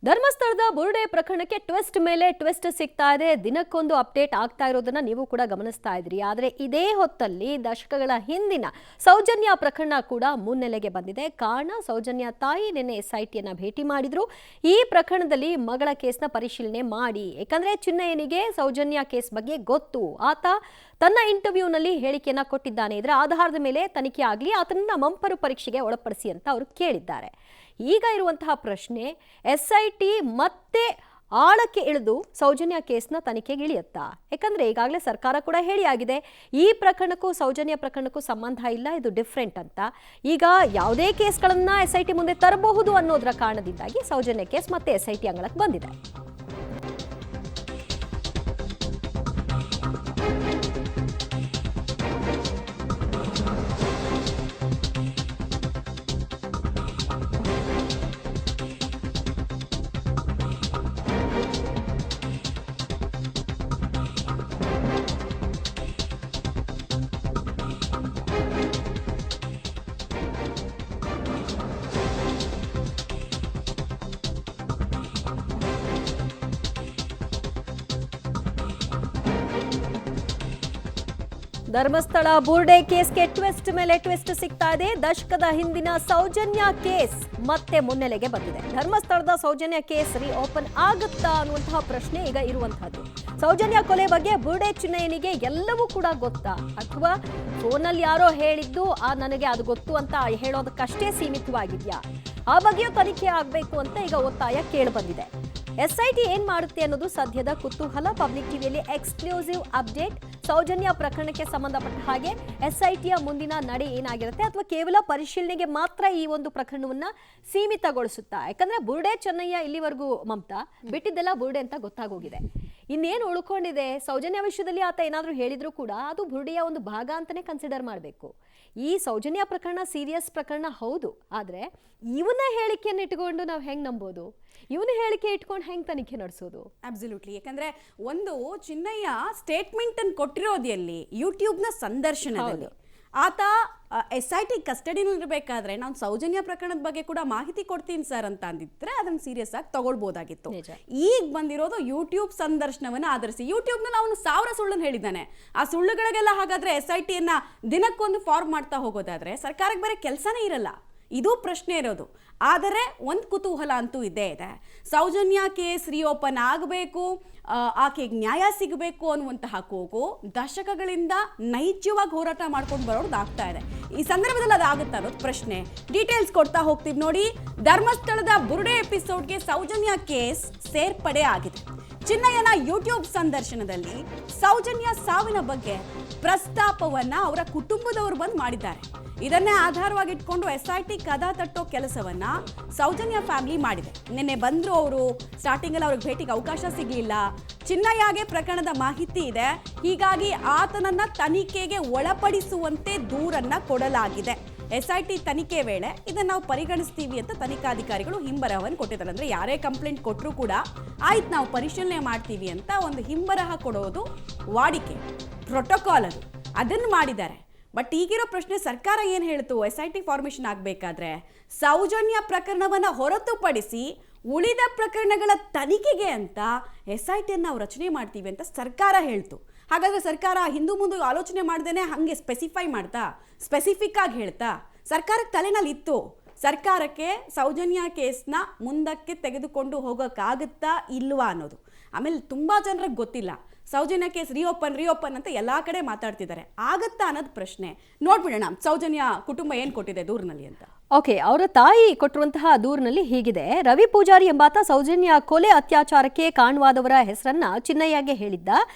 ಧರ್ಮಸ್ಥಳದ ಬುರುಡೆ ಪ್ರಕರಣಕ್ಕೆ ಟ್ವಿಸ್ಟ್ ಮೇಲೆ ಟ್ವಿಸ್ಟ್ ಸಿಗ್ತಾ ಇದೆ. ದಿನಕ್ಕೊಂದು ಅಪ್ಡೇಟ್ ಆಗ್ತಾ ಇರೋದನ್ನ ನೀವು ಕೂಡ ಗಮನಿಸ್ತಾ ಇದ್ರಿ. ಆದರೆ ಇದೇ ಹೊತ್ತಲ್ಲಿ ದಶಕಗಳ ಹಿಂದಿನ ಸೌಜನ್ಯ ಪ್ರಕರಣ ಕೂಡ ಮುನ್ನೆಲೆಗೆ ಬಂದಿದೆ. ಕಾರಣ ಸೌಜನ್ಯ ತಾಯಿ ನಿನ್ನೆ ಎಸ್ಐಟಿಯನ್ನ ಭೇಟಿ ಮಾಡಿದ್ರು. ಈ ಪ್ರಕರಣದಲ್ಲಿ ಮಗಳ ಕೇಸ್ನ ಪರಿಶೀಲನೆ ಮಾಡಿ, ಯಾಕಂದ್ರೆ ಚಿನ್ನಯ್ಯನಿಗೆ ಸೌಜನ್ಯ ಕೇಸ್ ಬಗ್ಗೆ ಗೊತ್ತು. ಆತ ತನ್ನ ಇಂಟರ್ವ್ಯೂನಲ್ಲಿ ಹೇಳಿಕೆಯನ್ನ ಕೊಟ್ಟಿದ್ದಾನೆ. ಇದರ ಆಧಾರದ ಮೇಲೆ ತನಿಖೆ ಆಗಲಿ, ಆತನನ್ನ ಮಂಪರು ಪರೀಕ್ಷೆಗೆ ಒಳಪಡಿಸಿ ಅಂತ ಅವರು ಕೇಳಿದ್ದಾರೆ. ಈಗ ಇರುವಂತಹ ಪ್ರಶ್ನೆ, ಎಸ್ಐಟಿ ಮತ್ತೆ ಆಳಕ್ಕೆ ಇಳಿದು ಸೌಜನ್ಯ ಕೇಸ್ನ ತನಿಖೆಗೆ ಇಳಿಯುತ್ತಾ? ಯಾಕಂದ್ರೆ ಈಗಾಗಲೇ ಸರ್ಕಾರ ಕೂಡ ಹೇಳಿಯಾಗಿದೆ, ಈ ಪ್ರಕರಣಕ್ಕೂ ಸೌಜನ್ಯ ಪ್ರಕರಣಕ್ಕೂ ಸಂಬಂಧ ಇಲ್ಲ, ಇದು ಡಿಫ್ರೆಂಟ್ ಅಂತ. ಈಗ ಯಾವುದೇ ಕೇಸ್ಗಳನ್ನ ಎಸ್ಐಟಿ ಮುಂದೆ ತರಬಹುದು ಅನ್ನೋದರ ಕಾರಣದಿಂದಾಗಿ ಸೌಜನ್ಯ ಕೇಸ್ ಮತ್ತೆ ಎಸ್ಐಟಿ ಅಂಗಳಕ್ಕೆ ಬಂದಿದೆ. ಧರ್ಮಸ್ಥಳ ಬುರುಡೆ ಕೇಸ್ಗೆ ಟ್ವಿಸ್ಟ್ ಮೇಲೆ ಟ್ವಿಸ್ಟ್ ಸಿಗ್ತಾ ಇದೆ. ದಶಕದ ಹಿಂದಿನ ಸೌಜನ್ಯ ಕೇಸ್ ಮತ್ತೆ ಮುನ್ನೆಲೆಗೆ ಬಂದಿದೆ. ಧರ್ಮಸ್ಥಳದ ಸೌಜನ್ಯ ಕೇಸ್ ಓಪನ್ ಆಗುತ್ತಾ ಅನ್ನುವಂತಹ ಪ್ರಶ್ನೆ ಈಗ ಇರುವಂತಹದ್ದು. ಸೌಜನ್ಯ ಕೊಲೆ ಬಗ್ಗೆ ಬುರುಡೆ ಚಿನ್ನಯ್ಯನಿಗೆ ಎಲ್ಲವೂ ಕೂಡ ಗೊತ್ತಾ, ಅಥವಾ ಫೋನಲ್ಲಿ ಯಾರೋ ಹೇಳಿದ್ದು ನನಗೆ ಅದು ಗೊತ್ತು ಅಂತ ಹೇಳೋದಕ್ಕಷ್ಟೇ ಸೀಮಿತವಾಗಿದೆಯಾ? ಆ ಬಗ್ಗೆಯೂ ತನಿಖೆ ಆಗಬೇಕು ಅಂತ ಈಗ ಒತ್ತಾಯ ಕೇಳಿ ಬಂದಿದೆ. ಎಸ್ಐಟಿ ಏನ್ ಮಾಡುತ್ತೆ ಅನ್ನೋದು ಸದ್ಯದ ಕುತೂಹಲ. ಪಬ್ಲಿಕ್ ಟಿವಿಯಲ್ಲಿ ಎಕ್ಸ್ಕ್ಲೂಸಿವ್ ಅಪ್ಡೇಟ್. ಸೌಜನ್ಯ ಪ್ರಕರಣಕ್ಕೆ ಸಂಬಂಧಪಟ್ಟ ಹಾಗೆ ಎಸ್ಐಟಿಯ ಮುಂದಿನ ನಡೆ ಏನಾಗಿರುತ್ತೆ, ಅಥವಾ ಕೇವಲ ಪರಿಶೀಲನೆಗೆ ಮಾತ್ರ ಈ ಒಂದು ಪ್ರಕರಣವನ್ನ ಸೀಮಿತಗೊಳಿಸುತ್ತಾ? ಯಾಕಂದ್ರೆ ಬುರುಡೆ ಚೆನ್ನಯ್ಯ ಇಲ್ಲಿವರೆಗೂ ಮಮತಾ ಬಿಟ್ಟಿದ್ದೆಲ್ಲ ಬುರುಡೆ ಅಂತ ಗೊತ್ತಾಗೋಗಿದೆ. ಇನ್ನೇನು ಉಳ್ಕೊಂಡಿದೆ? ಸೌಜನ್ಯ ವಿಷಯದಲ್ಲಿ ಆತ ಏನಾದರೂ ಹೇಳಿದ್ರು ಕೂಡ ಅದು ಬುರುಡೆಯ ಒಂದು ಭಾಗ ಅಂತಾನೆ ಕನ್ಸಿಡರ್ ಮಾಡಬೇಕು. ಈ ಸೌಜನ್ಯ ಪ್ರಕರಣ ಸೀರಿಯಸ್ ಪ್ರಕರಣ ಹೌದು, ಆದ್ರೆ ಇವನ ಹೇಳಿಕೆಯನ್ನು ಇಟ್ಕೊಂಡು ನಾವು ಹೆಂಗ್ ನಂಬೋದು? ಇವನ ಹೇಳಿಕೆ ಇಟ್ಕೊಂಡು ಹೆಂಗ್ ತನಿಖೆ ನಡೆಸೋದು? ಅಬ್ಸಲ್ಯೂಟ್ಲಿ. ಯಾಕಂದ್ರೆ ಒಂದು ಚಿನ್ನಯ್ಯ ಸ್ಟೇಟ್ಮೆಂಟ್ ಅನ್ನು ಕೊಟ್ಟಿರೋದು ಎಲ್ಲಿ? ಯೂಟ್ಯೂಬ್ನ ಸಂದರ್ಶನದಲ್ಲಿ. ಆತ SIT ಕಸ್ಟಡಿನಲ್ಲಿರಬೇಕಾದ್ರೆ ನಾನು ಸೌಜನ್ಯ ಪ್ರಕರಣದ ಬಗ್ಗೆ ಕೂಡ ಮಾಹಿತಿ ಕೊಡ್ತೀನಿ ಸರ್ ಅಂತ ಅಂದಿದ್ರೆ ಅದನ್ನು ಸೀರಿಯಸ್ ಆಗಿ ತಗೊಳ್ಬೋದಾಗಿತ್ತು. ಈಗ ಬಂದಿರೋದು ಯೂಟ್ಯೂಬ್ ಸಂದರ್ಶನವನ್ನು ಆಧರಿಸಿ. ಯೂಟ್ಯೂಬ್ನಲ್ಲಿ ಅವನು 1000 ಸುಳ್ಳನ್ನು ಹೇಳಿದ್ದಾನೆ. ಆ ಸುಳ್ಳುಗಳಿಗೆಲ್ಲ ಹಾಗಾದ್ರೆ SITಯನ್ನ ದಿನಕ್ಕೊಂದು ಫಾರ್ಮ್ ಮಾಡ್ತಾ ಹೋಗೋದಾದ್ರೆ ಸರ್ಕಾರಕ್ಕೆ ಬೇರೆ ಕೆಲಸನೇ ಇರಲ್ಲ. ಇದು ಪ್ರಶ್ನೆ ಇರೋದು. ಆದರೆ ಒಂದು ಕುತೂಹಲ ಅಂತೂ ಇದ್ದೇ ಇದೆ. ಸೌಜನ್ಯ ಕೇಸ್ ರಿಓಪನ್ ಆಗಬೇಕು, ಆಕೆಗೆ ನ್ಯಾಯ ಸಿಗಬೇಕು ಅನ್ನುವಂತಹ ಕೂಗು ದಶಕಗಳಿಂದ ನೈಜವಾಗಿ ಹೋರಾಟ ಮಾಡ್ಕೊಂಡು ಬರೋದು ಆಗ್ತಾ ಇದೆ. ಈ ಸಂದರ್ಭದಲ್ಲಿ ಅದಾಗುತ್ತಾ ಅನ್ನೋದು ಪ್ರಶ್ನೆ. ಡೀಟೇಲ್ಸ್ ಕೊಡ್ತಾ ಹೋಗ್ತೀವಿ ನೋಡಿ. ಧರ್ಮಸ್ಥಳದ ಬುರುಡೆ ಎಪಿಸೋಡ್ಗೆ ಸೌಜನ್ಯ ಕೇಸ್ ಸೇರ್ಪಡೆ ಆಗಿದೆ. ಚಿನ್ನಯ್ಯನ ಯೂಟ್ಯೂಬ್ ಸಂದರ್ಶನದಲ್ಲಿ ಸೌಜನ್ಯ ಸಾವಿನ ಬಗ್ಗೆ ಪ್ರಸ್ತಾಪವನ್ನ ಅವರ ಕುಟುಂಬದವರು ಬಂದು ಮಾಡಿದ್ದಾರೆ. ಇದನ್ನೇ ಆಧಾರವಾಗಿಟ್ಕೊಂಡು SIT ಕದ ತಟ್ಟೋ ಕೆಲಸವನ್ನ ಸೌಜನ್ಯ ಫ್ಯಾಮಿಲಿ ಮಾಡಿದೆ. ನಿನ್ನೆ ಬಂದ್ರು ಅವರು. ಸ್ಟಾರ್ಟಿಂಗಲ್ಲಿ ಅವ್ರಿಗೆ ಭೇಟಿಗೆ ಅವಕಾಶ ಸಿಗಲಿಲ್ಲ. ಚಿನ್ನಯ್ಯಗೆ ಪ್ರಕರಣದ ಮಾಹಿತಿ ಇದೆ, ಹೀಗಾಗಿ ಆತನನ್ನ ತನಿಖೆಗೆ ಒಳಪಡಿಸುವಂತೆ ದೂರನ್ನ ಕೊಡಲಾಗಿದೆ. SIT ತನಿಖೆ ವೇಳೆ ಇದನ್ನ ನಾವು ಪರಿಗಣಿಸ್ತೀವಿ ಅಂತ ತನಿಖಾಧಿಕಾರಿಗಳು ಹಿಂಬರಹವನ್ನು ಕೊಟ್ಟಿದ್ದಾರೆ. ಅಂದ್ರೆ ಯಾರೇ ಕಂಪ್ಲೇಂಟ್ ಕೊಟ್ಟರು ಕೂಡ ಆಯ್ತು ನಾವು ಪರಿಶೀಲನೆ ಮಾಡ್ತೀವಿ ಅಂತ ಒಂದು ಹಿಂಬರಹ ಕೊಡೋದು ವಾಡಿಕೆ, ಪ್ರೋಟೋಕಾಲ್ ಅದು. ಅದನ್ನು ಮಾಡಿದ್ದಾರೆ. ಬಟ್ ಈಗಿರೋ ಪ್ರಶ್ನೆ, ಸರ್ಕಾರ ಏನು ಹೇಳ್ತು? SIT ಫಾರ್ಮೇಷನ್ ಆಗಬೇಕಾದ್ರೆ ಸೌಜನ್ಯ ಪ್ರಕರಣವನ್ನು ಹೊರತುಪಡಿಸಿ ಉಳಿದ ಪ್ರಕರಣಗಳ ತನಿಖೆಗೆ ಅಂತ SITಯನ್ನು ನಾವು ರಚನೆ ಮಾಡ್ತೀವಿ ಅಂತ ಸರ್ಕಾರ ಹೇಳ್ತು. ಹಾಗಾದರೆ ಸರ್ಕಾರ ಹಿಂದೂ ಮುಂದೆ ಆಲೋಚನೆ ಮಾಡ್ದೇನೆ ಹಾಗೆ ಸ್ಪೆಸಿಫಿಕ್ ಆಗಿ ಹೇಳ್ತಾ? ಸರ್ಕಾರಕ್ಕೆ ತಲೆನಲ್ಲಿ ಇತ್ತು. ಸರ್ಕಾರಕ್ಕೆ ಸೌಜನ್ಯ ಕೇಸ್ನ ಮುಂದಕ್ಕೆ ತೆಗೆದುಕೊಂಡು ಹೋಗೋಕ್ಕಾಗುತ್ತಾ ಇಲ್ವಾ ಅನ್ನೋದು. ಆಮೇಲೆ ತುಂಬ ಜನರಿಗೆ ಗೊತ್ತಿಲ್ಲ. ಸೌಜನ್ಯ ಕೇಸ್ ರಿಓಪನ್ ಅಂತ ಎಲ್ಲಾ ಕಡೆ ಮಾತಾಡ್ತಿದ್ದಾರೆ. ಆಗತ್ತಾ ಅನ್ನೋದು ಪ್ರಶ್ನೆ. ನೋಡ್ಬಿಡೋಣ ಸೌಜನ್ಯ ಕುಟುಂಬ ಏನ್ ಕೊಟ್ಟಿದೆ ದೂರಿನಲ್ಲಿ ಅಂತ. ಓಕೆ, ಅವರ ತಾಯಿ ಕೊಟ್ಟಿರುವಂತಹ ದೂರಿನಲ್ಲಿ ಹೀಗಿದೆ. ರವಿ ಪೂಜಾರಿ ಎಂಬಾತ ಸೌಜನ್ಯ ಕೊಲೆ ಅತ್ಯಾಚಾರಕ್ಕೆ ಕಾರಣವಾದವರ ಹೆಸರನ್ನ ಚಿನ್ನಯ್ಯಗೆ ಹೇಳಿದ್ದ.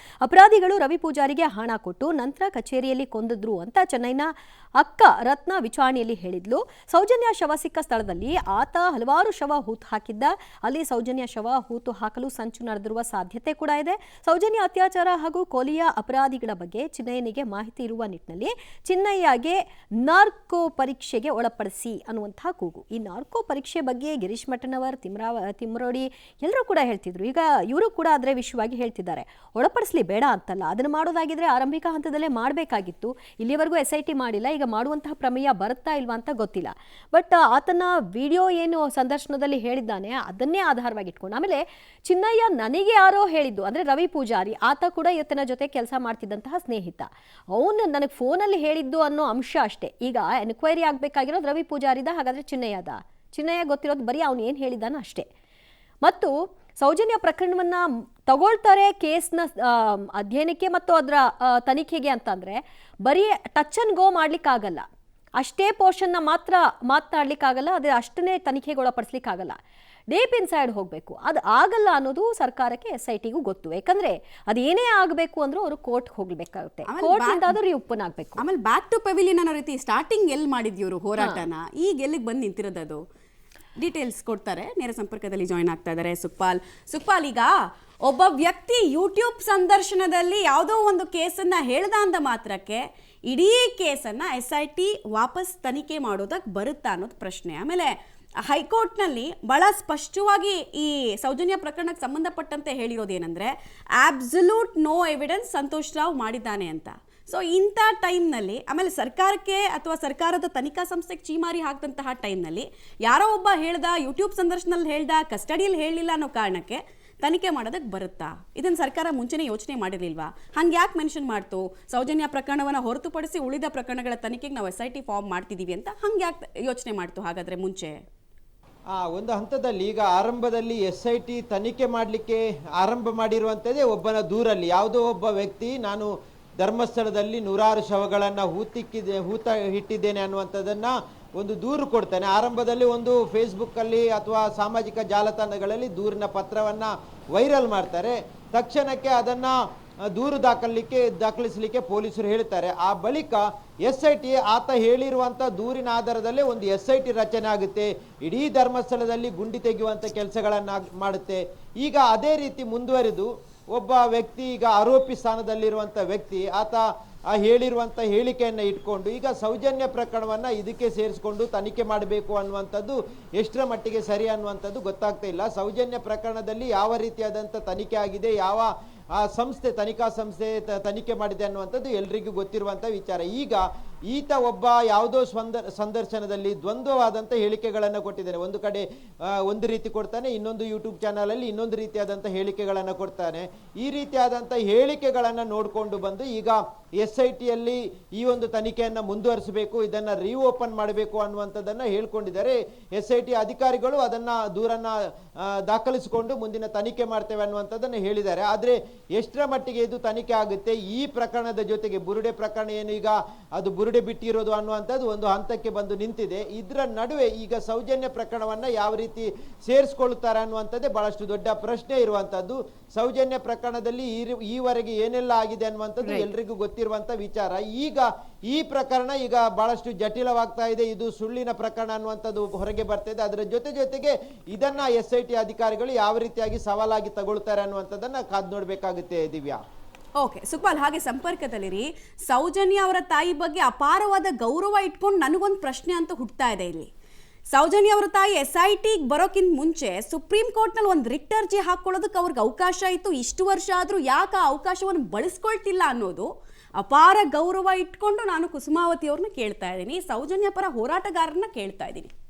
ಅಪರಾಧಿಗಳು ರವಿ ಪೂಜಾರಿಗೆ ಹಣ ಕೊಟ್ಟು ನಂತರ ಕಚೇರಿಯಲ್ಲಿ ಕೊಂದಿದ್ರು ಅಂತ ಚೆನ್ನೈನ ಅಕ್ಕ ರತ್ನ ವಿಚಾರಣೆಯಲ್ಲಿ ಹೇಳಿದ್ಲು. ಸೌಜನ್ಯ ಶವ ಸಿಕ್ಕ ಸ್ಥಳದಲ್ಲಿ ಆತ ಹಲವಾರು ಶವ ಹೂತು ಹಾಕಿದ್ದ. ಅಲ್ಲಿ ಸೌಜನ್ಯ ಶವ ಹೂತು ಹಾಕಲು ಸಂಚು ನಡೆದಿರುವ ಸಾಧ್ಯತೆ ಕೂಡ ಇದೆ. ಸೌಜನ್ಯ ಅತ್ಯಾಚಾರ ಹಾಗೂ ಕೊಲೆಯ ಅಪರಾಧಿಗಳ ಬಗ್ಗೆ ಚಿನ್ನಯ್ಯನಿಗೆ ಮಾಹಿತಿ ಇರುವ ನಿಟ್ಟಿನಲ್ಲಿ ಚಿನ್ನಯ್ಯಗೆ ನಾರ್ಕೋ ಪರೀಕ್ಷೆಗೆ ಒಳಪಡಿಸಿ ಅನ್ನುವಂತಹ ಕೂಗು. ಈ ನಾರ್ಕೋ ಪರೀಕ್ಷೆ ಬಗ್ಗೆ ಗಿರೀಶ್ ಮಠನವರ್, ತಿಮ್ರೋಡಿ ಎಲ್ಲರೂ ಕೂಡ ಹೇಳ್ತಿದ್ರು. ಈಗ ಇವರು ಕೂಡ ಅದರ ವಿಷಯವಾಗಿ ಹೇಳ್ತಿದ್ದಾರೆ. ಒಳಪಡಿಸಲಿ ಬೇಡ ಅಂತಲ್ಲ, ಅದನ್ನು ಮಾಡೋದಾಗಿದ್ರೆ ಆರಂಭಿಕ ಹಂತದಲ್ಲೇ ಮಾಡಬೇಕಾಗಿತ್ತು. ಇಲ್ಲಿವರೆಗೂ SIT ಮಾಡಿಲ್ಲ. ಈಗ ಈಗ ಮಾಡುವಂತಹ ಪ್ರಮೇಯ ಬರುತ್ತಾ ಇಲ್ವಾ ಅಂತ ಗೊತ್ತಿಲ್ಲ. ಬಟ್ ಆತನ ವಿಡಿಯೋ ಏನು ಸಂದರ್ಶನದಲ್ಲಿ ಹೇಳಿದ್ದಾನೆ ಅದನ್ನೇ ಆಧಾರವಾಗಿ ಇಟ್ಕೊಂಡು, ಆಮೇಲೆ ಚಿನ್ನಯ್ಯ ನನಗೆ ಯಾರೋ ಹೇಳಿದ್ದು ಅಂದರೆ ರವಿ ಪೂಜಾರಿ, ಆತ ಕೂಡ ಈತನ ಜೊತೆ ಕೆಲಸ ಮಾಡ್ತಿದ್ದಂತಹ ಸ್ನೇಹಿತ, ಅವನು ನನಗೆ ಫೋನಲ್ಲಿ ಹೇಳಿದ್ದು ಅನ್ನೋ ಅಂಶ ಅಷ್ಟೇ. ಈಗ ಎನ್ಕ್ವೈರಿ ಆಗಬೇಕಾಗಿರೋದು ರವಿ ಪೂಜಾರಿದ, ಹಾಗಾದರೆ ಚಿನ್ನಯ್ಯ ಗೊತ್ತಿರೋದು ಬರೀ ಅವನು ಏನು ಹೇಳಿದ್ದಾನ ಅಷ್ಟೇ. ಮತ್ತು ಸೌಜನ್ಯ ಪ್ರಕರಣವನ್ನ ತಗೊಳ್ತಾರೆ ಕೇಸ್ನ ಅಧ್ಯಯನಕ್ಕೆ ಮತ್ತು ಅದರ ತನಿಖೆಗೆ ಅಂತಂದ್ರೆ ಬರೀ ಟಚ್ ಅಂಡ್ ಗೋ ಮಾಡ್ಲಿಕ್ಕಾಗಲ್ಲ, ಅಷ್ಟೇ ಪೋರ್ಷನ್ನ ಮಾತ್ರ ಮಾತನಾಡ್ಲಿಕ್ಕಾಗಲ್ಲ, ಅದೇ ಅಷ್ಟನ್ನೇ ತನಿಖೆಗೊಳಪಡಿಸ್ಲಿಕ್ಕಾಗಲ್ಲ, ಡೀಪ್ ಇನ್ಸೈಡ್ ಹೋಗಬೇಕು. ಅದು ಆಗಲ್ಲ ಅನ್ನೋದು ಸರ್ಕಾರಕ್ಕೆ SITಗೂ ಗೊತ್ತು. ಯಾಕಂದ್ರೆ ಅದೇನೇ ಆಗಬೇಕು ಅಂದ್ರೂ ಅವರು ಕೋರ್ಟ್ಗೆ ಹೋಗ್ಬೇಕಾಗುತ್ತೆ, ಕೋರ್ಟ್ನಿಂದ ಅದು ರಿಓಪನ್ ಆಗಬೇಕು. ಆಮೇಲೆ ಬ್ಯಾಕ್ ಟು ಪೆವಿಲಿಯನ್ ಅನ್ನೋ ರೀತಿ ಸ್ಟಾರ್ಟಿಂಗ್ ಎಲ್ಲಿ ಮಾಡಿದ್ಯವರು ಹೋರಾಟನ, ಈಗ ಎಲ್ಲಿಗೆ ಬಂದು ನಿಂತಿರೋದು ಡೀಟೇಲ್ಸ್ ಕೊಡ್ತಾರೆ. ನೇರ ಸಂಪರ್ಕದಲ್ಲಿ ಜಾಯ್ನ್ ಆಗ್ತಾ ಇದ್ದಾರೆ ಸುಖಪಾಲ್. ಈಗ ಒಬ್ಬ ವ್ಯಕ್ತಿ ಯೂಟ್ಯೂಬ್ ಸಂದರ್ಶನದಲ್ಲಿ ಯಾವುದೋ ಒಂದು ಕೇಸನ್ನ ಹೇಳ್ದ ಅಂದ ಮಾತ್ರಕ್ಕೆ ಇಡೀ ಕೇಸನ್ನ SIT ವಾಪಸ್ ತನಿಖೆ ಮಾಡೋದಕ್ಕೆ ಬರುತ್ತಾ ಅನ್ನೋದು ಪ್ರಶ್ನೆ. ಆಮೇಲೆ ಹೈಕೋರ್ಟ್ನಲ್ಲಿ ಬಹಳ ಸ್ಪಷ್ಟವಾಗಿ ಈ ಸೌಜನ್ಯ ಪ್ರಕರಣಕ್ಕೆ ಸಂಬಂಧಪಟ್ಟಂತೆ ಹೇಳಿರೋದೇನೆಂದರೆ absolute no evidence Santosh Rao ಮಾಡಿದ್ದಾನೆ ಅಂತ. ಸೊ ಇಂಥ ಟೈಮ್ನಲ್ಲಿ, ಆಮೇಲೆ ಸರ್ಕಾರಕ್ಕೆ ಅಥವಾ ಸರ್ಕಾರದ ತನಿಖಾ ಸಂಸ್ಥೆಗೆ ಚೀಮಾರಿ ಹಾಕಿದಂತಹ ಟೈಮ್ನಲ್ಲಿ ಯಾರೋ ಒಬ್ಬ ಹೇಳ್ದ, ಯೂಟ್ಯೂಬ್ ಸಂದರ್ಶನದಲ್ಲಿ ಹೇಳ್ದ, ಕಸ್ಟಡಿಯಲ್ಲಿ ಹೇಳಲಿಲ್ಲ ಅನ್ನೋ ಕಾರಣಕ್ಕೆ ತನಿಖೆ ಮಾಡೋದಕ್ಕೆ ಬರುತ್ತಾ? ಇದನ್ನು ಸರ್ಕಾರ ಮುಂಚೆನೇ ಯೋಚನೆ ಮಾಡಿರಲಿಲ್ವಾ? ಹಂಗೆ ಯಾಕೆ ಮೆನ್ಷನ್ ಮಾಡ್ತು? ಸೌಜನ್ಯ ಪ್ರಕರಣವನ್ನು ಹೊರತುಪಡಿಸಿ ಉಳಿದ ಪ್ರಕರಣಗಳ ತನಿಖೆಗೆ ನಾವು SIT ಫಾರ್ಮ್ ಮಾಡ್ತಿದ್ದೀವಿ ಅಂತ ಹಂಗೆ ಯಾಕೆ ಯೋಚನೆ ಮಾಡ್ತು ಹಾಗಾದರೆ ಮುಂಚೆ? ಒಂದು ಹಂತದಲ್ಲಿ ಈಗ ಆರಂಭದಲ್ಲಿ SIT ತನಿಖೆ ಮಾಡಲಿಕ್ಕೆ ಆರಂಭ ಮಾಡಿರುವಂಥದ್ದೇ ಒಬ್ಬನ ದೂರಲ್ಲಿ. ಯಾವುದೋ ಒಬ್ಬ ವ್ಯಕ್ತಿ ನಾನು ಧರ್ಮಸ್ಥಳದಲ್ಲಿ 100 ಶವಗಳನ್ನು ಹೂತ ಇಟ್ಟಿದ್ದೇನೆ ಅನ್ನುವಂಥದ್ದನ್ನು ಒಂದು ದೂರು ಕೊಡ್ತಾನೆ. ಆರಂಭದಲ್ಲಿ ಒಂದು ಫೇಸ್ಬುಕ್ಕಲ್ಲಿ ಅಥವಾ ಸಾಮಾಜಿಕ ಜಾಲತಾಣಗಳಲ್ಲಿ ದೂರಿನ ಪತ್ರವನ್ನು ವೈರಲ್ ಮಾಡ್ತಾರೆ. ತಕ್ಷಣಕ್ಕೆ ಅದನ್ನು ದೂರು ದಾಖಲಿಸಲಿಕ್ಕೆ ಪೊಲೀಸರು ಹೇಳ್ತಾರೆ. ಆ ಬಳಿಕ SIT ಆತ ಹೇಳಿರುವಂಥ ದೂರಿನ ಆಧಾರದಲ್ಲೇ ಒಂದು SIT ರಚನೆ ಆಗುತ್ತೆ, ಇಡೀ ಧರ್ಮಸ್ಥಳದಲ್ಲಿ ಗುಂಡಿ ತೆಗೆಯುವಂಥ ಕೆಲಸಗಳನ್ನು ಮಾಡುತ್ತೆ. ಈಗ ಅದೇ ರೀತಿ ಮುಂದುವರಿದು ಒಬ್ಬ ವ್ಯಕ್ತಿ, ಈಗ ಆರೋಪಿ ಸ್ಥಾನದಲ್ಲಿರುವಂಥ ವ್ಯಕ್ತಿ, ಆತ ಆ ಹೇಳಿರುವಂಥ ಹೇಳಿಕೆಯನ್ನು ಇಟ್ಕೊಂಡು ಈಗ ಸೌಜನ್ಯ ಪ್ರಕರಣವನ್ನು ಇದಕ್ಕೆ ಸೇರಿಸ್ಕೊಂಡು ತನಿಖೆ ಮಾಡಬೇಕು ಅನ್ನುವಂಥದ್ದು ಎಷ್ಟರ ಮಟ್ಟಿಗೆ ಸರಿ ಅನ್ನುವಂಥದ್ದು ಗೊತ್ತಾಗ್ತಾ ಇಲ್ಲ. ಸೌಜನ್ಯ ಪ್ರಕರಣದಲ್ಲಿ ಯಾವ ರೀತಿಯಾದಂಥ ತನಿಖೆ ಆಗಿದೆ, ಯಾವ ಸಂಸ್ಥೆ ತನಿಖಾ ಸಂಸ್ಥೆ ತನಿಖೆ ಮಾಡಿದೆ ಅನ್ನುವಂಥದ್ದು ಎಲ್ರಿಗೂ ಗೊತ್ತಿರುವಂಥ ವಿಚಾರ. ಈಗ ಈತ ಒಬ್ಬ ಯಾವುದೋ ಸಂದರ್ಶನದಲ್ಲಿ ದ್ವಂದ್ವವಾದಂಥ ಹೇಳಿಕೆಗಳನ್ನು ಕೊಟ್ಟಿದ್ದಾನೆ. ಒಂದು ಕಡೆ ಒಂದು ರೀತಿ ಕೊಡ್ತಾನೆ, ಇನ್ನೊಂದು ಯೂಟ್ಯೂಬ್ ಚಾನಲಲ್ಲಿ ಇನ್ನೊಂದು ರೀತಿಯಾದಂಥ ಹೇಳಿಕೆಗಳನ್ನು ಕೊಡ್ತಾನೆ. ಈ ರೀತಿಯಾದಂಥ ಹೇಳಿಕೆಗಳನ್ನು ನೋಡಿಕೊಂಡು ಬಂದು ಈಗ SITಯಲ್ಲಿ ಈ ಒಂದು ತನಿಖೆಯನ್ನು ಮುಂದುವರಿಸಬೇಕು, ಇದನ್ನು ರಿಓಪನ್ ಮಾಡಬೇಕು ಅನ್ನುವಂಥದ್ದನ್ನು ಹೇಳ್ಕೊಂಡಿದ್ದಾರೆ. SIT ಅಧಿಕಾರಿಗಳು ಅದನ್ನು ದೂರನ್ನು ದಾಖಲಿಸಿಕೊಂಡು ಮುಂದಿನ ತನಿಖೆ ಮಾಡ್ತೇವೆ ಅನ್ನುವಂಥದ್ದನ್ನು ಹೇಳಿದ್ದಾರೆ. ಆದರೆ ಎಷ್ಟರ ಮಟ್ಟಿಗೆ ಇದು ತನಿಖೆ ಆಗುತ್ತೆ, ಈ ಪ್ರಕರಣದ ಜೊತೆಗೆ ಬುರುಡೆ ಪ್ರಕರಣ ಏನು ಈಗ ಅದು ಬುರುಡೆ ಬಿಟ್ಟಿರೋದು ಅನ್ನುವಂಥದ್ದು ಒಂದು ಹಂತಕ್ಕೆ ಬಂದು ನಿಂತಿದೆ. ಇದರ ನಡುವೆ ಈಗ ಸೌಜನ್ಯ ಪ್ರಕರಣವನ್ನು ಯಾವ ರೀತಿ ಸೇರಿಸ್ಕೊಳ್ತಾರೆ ಅನ್ನುವಂಥದ್ದೇ ಬಹಳಷ್ಟು ದೊಡ್ಡ ಪ್ರಶ್ನೆ ಇರುವಂಥದ್ದು. ಸೌಜನ್ಯ ಪ್ರಕರಣದಲ್ಲಿ ಈವರೆಗೆ ಏನೆಲ್ಲ ಆಗಿದೆ ಅನ್ನುವಂಥದ್ದು ಎಲ್ರಿಗೂ ಗೊತ್ತಿರುವಂಥ ವಿಚಾರ. ಈಗ ಈ ಪ್ರಕರಣ ಈಗ ಬಹಳಷ್ಟು ಜಟಿಲವಾಗ್ತಾ ಇದೆ, ಇದು ಸುಳ್ಳಿನ ಪ್ರಕರಣ ಅನ್ನುವಂಥದ್ದು ಹೊರಗೆ ಬರ್ತಾ ಇದೆ. ಅದರ ಜೊತೆಗೆ ಇದನ್ನ SIT ಅಧಿಕಾರಿಗಳು ಯಾವ ರೀತಿಯಾಗಿ ಸವಾಲಾಗಿ ತಗೊಳ್ತಾರೆ ಅನ್ನುವಂಥದ್ದನ್ನ ಕಾದು ನೋಡ್ಬೇಕಾಗುತ್ತೆ ದಿವ್ಯಾ. ಓಕೆ ಸುಖಪಾಲ್, ಹಾಗೆ ಸಂಪರ್ಕದಲ್ಲಿರಿ. ಸೌಜನ್ಯ ಅವರ ತಾಯಿ ಬಗ್ಗೆ ಅಪಾರವಾದ ಗೌರವ ಇಟ್ಕೊಂಡು ನನಗೊಂದು ಪ್ರಶ್ನೆ ಅಂತ ಹುಟ್ಟುತ್ತಾ ಇದೆ ಇಲ್ಲಿ. ಸೌಜನ್ಯ ಅವರ ತಾಯಿ SIT ಬರೋಕ್ಕಿಂತ ಮುಂಚೆ ಸುಪ್ರೀಂ ಕೋರ್ಟ್ನಲ್ಲಿ ಒಂದು ರಿಟ್ ಅರ್ಜಿ ಹಾಕೊಳ್ಳೋದಕ್ಕೆ ಅವ್ರಿಗೆ ಅವಕಾಶ ಇತ್ತು. ಇಷ್ಟು ವರ್ಷ ಆದರೂ ಯಾಕೆ ಆ ಅವಕಾಶವನ್ನು ಬಳಸ್ಕೊಳ್ತಿಲ್ಲ ಅನ್ನೋದು ಅಪಾರ ಗೌರವ ಇಟ್ಕೊಂಡು ನಾನು ಕುಸುಮಾವತಿ ಅವ್ರನ್ನ ಕೇಳ್ತಾ ಇದ್ದೀನಿ, ಸೌಜನ್ಯ ಪರ ಹೋರಾಟಗಾರರನ್ನ ಕೇಳ್ತಾ ಇದ್ದೀನಿ.